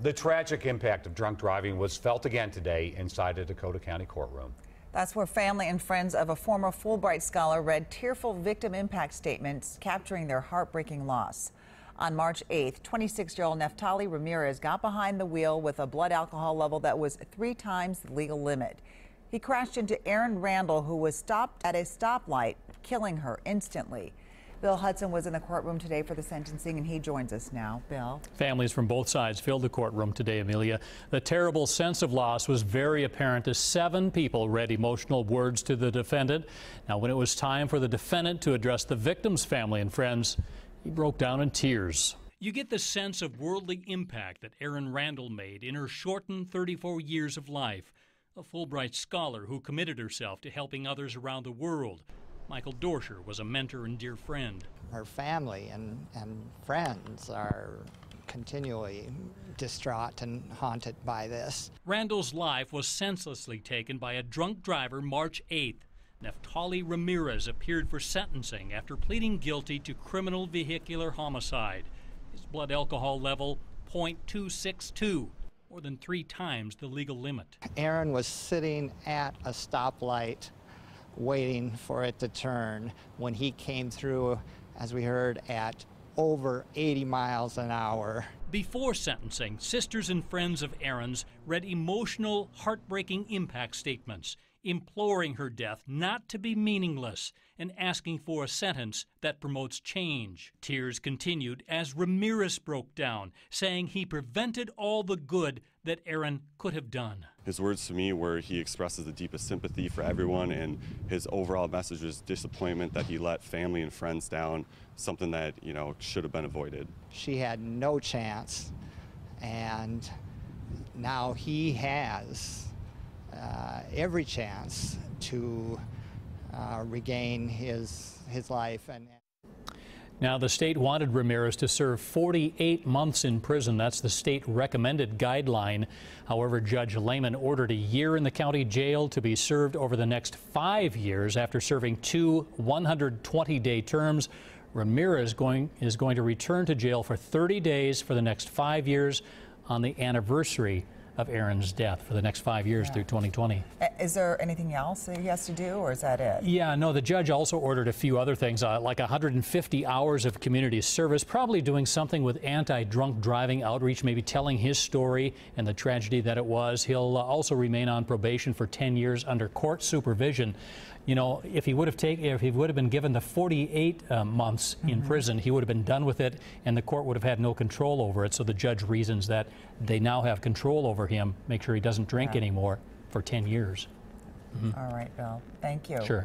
The tragic impact of drunk driving was felt again today inside a Dakota County courtroom. That's where family and friends of a former Fulbright scholar read tearful victim impact statements capturing their heartbreaking loss. On March 8th, 26-year-old Neftali Ramirez got behind the wheel with a blood alcohol level that was 3 times the legal limit. He crashed into Erin Randall, who was stopped at a stoplight, killing her instantly. Bill Hudson was in the courtroom today for the sentencing, and he joins us now. Bill. Families from both sides filled the courtroom today, Amelia. The terrible sense of loss was very apparent as 7 people read emotional words to the defendant. Now, when it was time for the defendant to address the victim's family and friends, he broke down in tears. You get the sense of worldly impact that Erin Randall made in her shortened 34 years of life. A Fulbright scholar who committed herself to helping others around the world. Michael Dorsher was a mentor and dear friend. Her family and friends are continually distraught and haunted by this. Randall's life was senselessly taken by a drunk driver March 8th. Neftali Ramirez appeared for sentencing after pleading guilty to criminal vehicular homicide. His blood alcohol level, .262, more than 3 times the legal limit. Erin was sitting at a stoplight waiting for it to turn when he came through, as we heard, at over 80 miles an hour. Before sentencing, sisters and friends of Erin's read emotional, heartbreaking impact statements, imploring her death not to be meaningless and asking for a sentence that promotes change. Tears continued as Ramirez broke down, saying he prevented all the good that Erin could have done. His words to me were he expresses the deepest sympathy for everyone, and his overall message was disappointment that he let family and friends down, something that, should have been avoided. She had no chance, and now he has every chance to regain his life. Now, the state wanted Ramirez to serve 48 months in prison. That's the state recommended guideline. However, Judge Lehman ordered a year in the county jail to be served over the next 5 years after serving 2 120-day terms. Ramirez is going to return to jail for 30 days for the next 5 years on the anniversary of Erin's death for the next 5 years through 2020. Is there anything else that he has to do, or is that it? Yeah, no, the judge also ordered a few other things, like 150 hours of community service, probably doing something with anti-drunk driving outreach, maybe telling his story and the tragedy that it was. He'll also remain on probation for 10 years under court supervision. If he would have been given the 48 months in prison, he would have been done with it, and the court would have had no control over it. So the judge reasons that they now have control over him, make sure he doesn't drink anymore for 10 years. All right, Bill. Thank you. Sure.